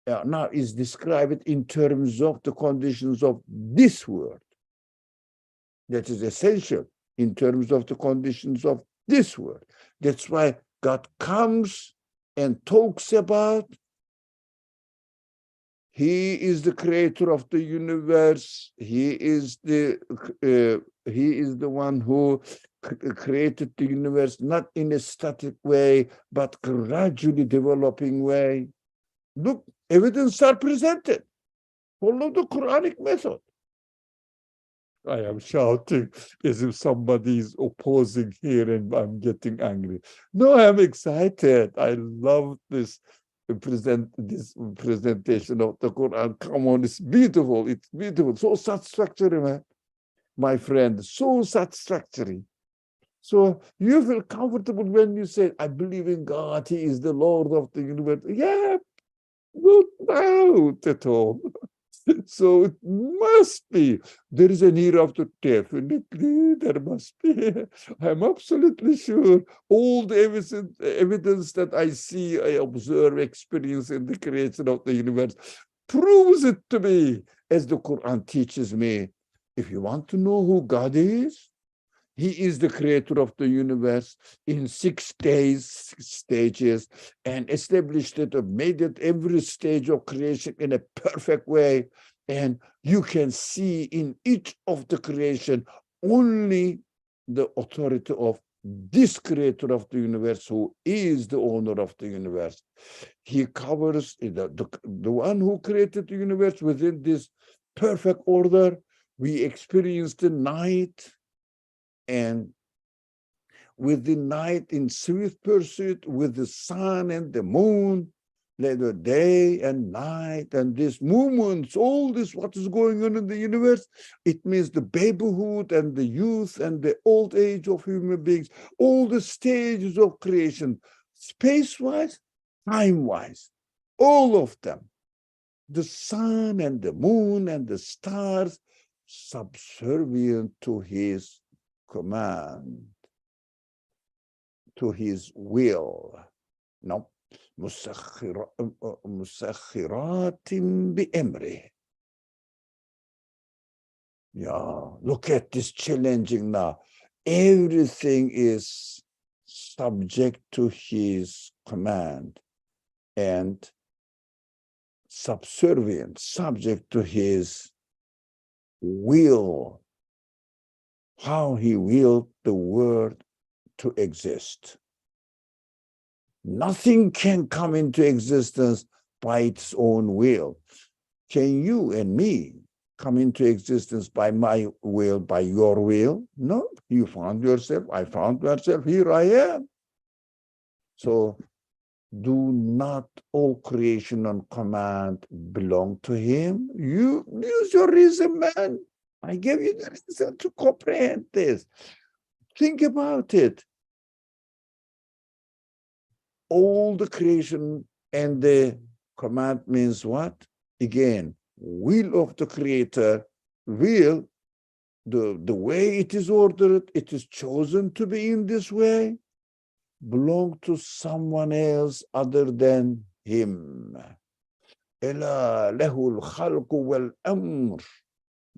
S1: now is described in terms of the conditions of this world. That is essential in terms of the conditions of this world. That's why God comes and talks about he is the creator of the universe. He is the one who created the universe, not in a static way, but gradually developing way. Look, evidence are presented. Follow the Quranic method. I am shouting as if somebody is opposing here and I'm getting angry. No, I'm excited. I love this presentation of the Quran. Come on, it's beautiful. It's beautiful. So satisfactory, man. My friend, so satisfactory. So you feel comfortable when you say, I believe in God. He is the Lord of the universe. Yeah, no doubt at all. So it must be. There is an hereafter. Definitely, there must be. I'm absolutely sure. All the evidence that I see, I observe, experience in the creation of the universe proves it to me, as the Quran teaches me. If you want to know who God is, he is the creator of the universe in 6 days, 6 stages, and established it, made it every stage of creation in a perfect way. And you can see in each of the creation only the authority of this creator of the universe, who is the owner of the universe. He covers the one who created the universe within this perfect order. We experience the night, and with the night in swift pursuit, with the sun and the moon, the day and night, and these movements, all this, what is going on in the universe, it means the babyhood and the youth and the old age of human beings, all the stages of creation, space-wise, time-wise, all of them. The sun and the moon and the stars, subservient to his command, to his will. No, musakhiratim bi-amrih. Yeah, look at this challenging now. Everything is subject to his command and subservient, subject to his will. How he willed the world to exist. Nothing can come into existence by its own will. Can you and me come into existence by my will, by your will? No, you found yourself, I found myself, here I am. So do not all creation and command belong to him? You use your reason, man. I gave you the reason to comprehend this. Think about it. All the creation and the command means what? Again, will of the Creator, will, the way it is ordered, it is chosen to be in this way, belong to someone else other than him. Ela lahul khalqu wal amr.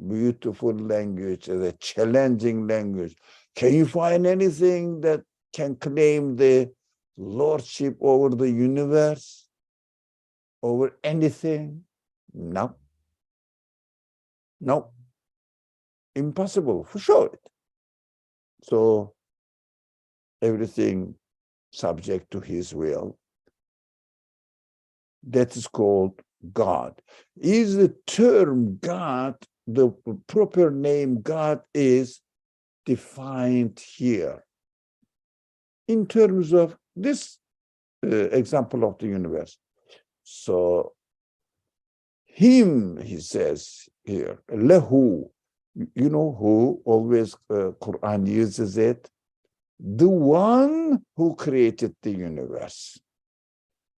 S1: Beautiful language, a challenging language. Can you find anything that can claim the lordship over the universe, over anything? No. No. Impossible, for sure. So everything subject to his will. That is called God. Is the term God, the proper name God is defined here in terms of this example of the universe. So him, he says here, lahu, you know who, always Qur'an uses it, the one who created the universe.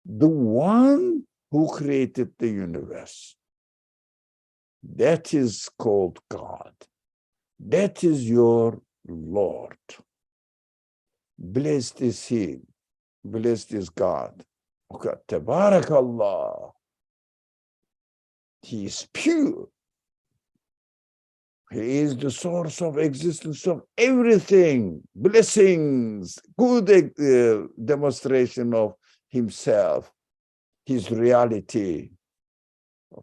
S1: The one who created the universe. That is called God. That is your Lord. Blessed is he. Blessed is God. Tabarakallah. He is pure. He is the source of existence of everything. Blessings, good demonstration of himself, his reality.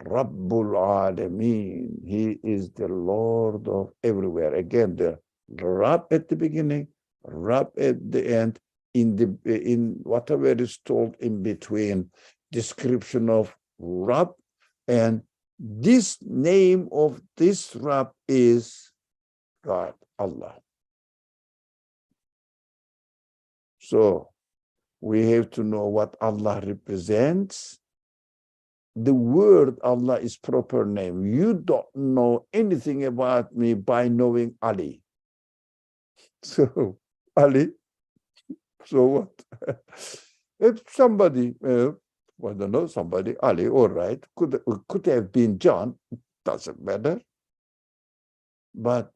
S1: Rabbul Alameen. He is the Lord of everywhere. Again, the Rabb at the beginning, Rabb at the end, in whatever is told in between, description of Rabb, and this name of this Rabb is God, Allah. So we have to know what Allah represents. The word Allah is proper name. You don't know anything about me by knowing Ali. So, Ali, so what? If somebody, I don't know, somebody, Ali, all right, could have been John, doesn't matter. But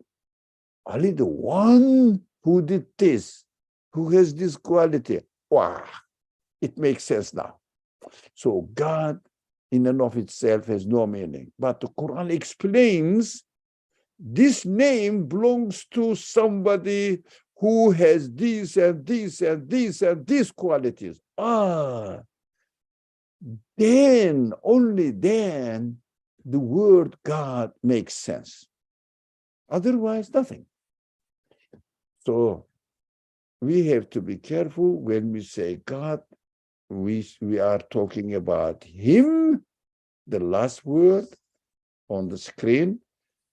S1: Ali, the one who did this, who has this quality, wow, it makes sense now. So God in and of itself has no meaning. But the Quran explains this name belongs to somebody who has these and these and these and these qualities. Then, only then, the word God makes sense. Otherwise, nothing. So we have to be careful when we say God. We are talking about him, the last word on the screen.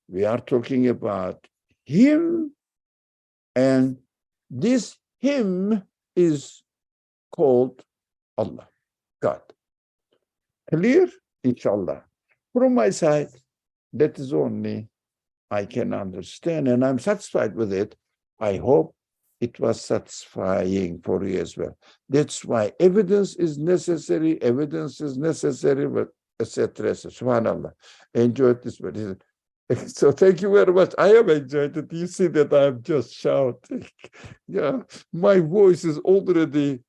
S1: We are talking about him, and this him is called Allah, God. Clear? Inshallah. From my side, that is only I can understand, and I'm satisfied with it. I hope it was satisfying for you as well. That's why evidence is necessary, but etc. Subhanallah. Enjoyed this. So thank you very much. I have enjoyed it. You see that I'm just shouting. Yeah, my voice is already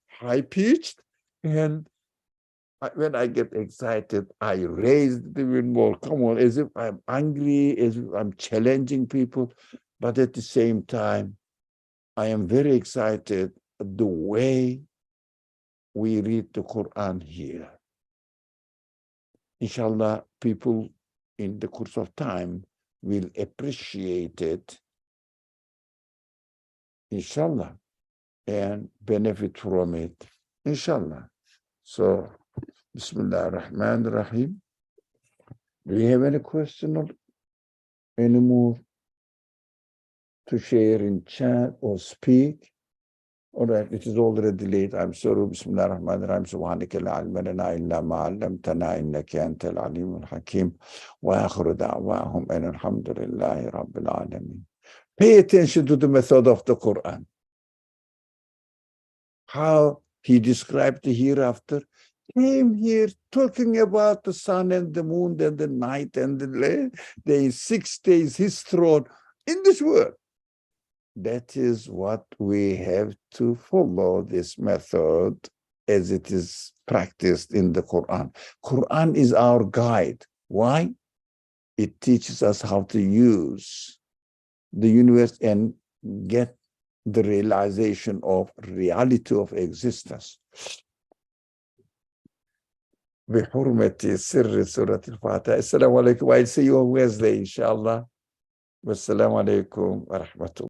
S1: high-pitched, and when I get excited, I raise it even more. Come on, as if I'm angry, as if I'm challenging people, but at the same time, I am very excited the way we read the Quran here. Inshallah, people in the course of time will appreciate it, inshallah, and benefit from it, inshallah. So, Bismillah ar-Rahman ar-Rahim. Do you have any question or any more to share in chat or speak? All right, it is already late. I'm sorry. Bismillah ar-Rahman ar-Rahim. Subhanaka la ilma lana illa ma 'allamtana innaka antal alimul hakim. Wa akhiru da'wahum alhamdulillahi rabbil alamin. Pay attention to the method of the Quran. How he described the hereafter. came here talking about the sun and the moon and the night and the 6 days, his throne in this world. That is what we have to follow, this method as it is practiced in the Quran. Quran is our guide. Why? It teaches us how to use the universe and get the realization of reality of existence. بحرمة سر سورة الفاتحة. السلام عليكم. I'll see you on Wednesday, inshallah. والسلام عليكم ورحمة الله.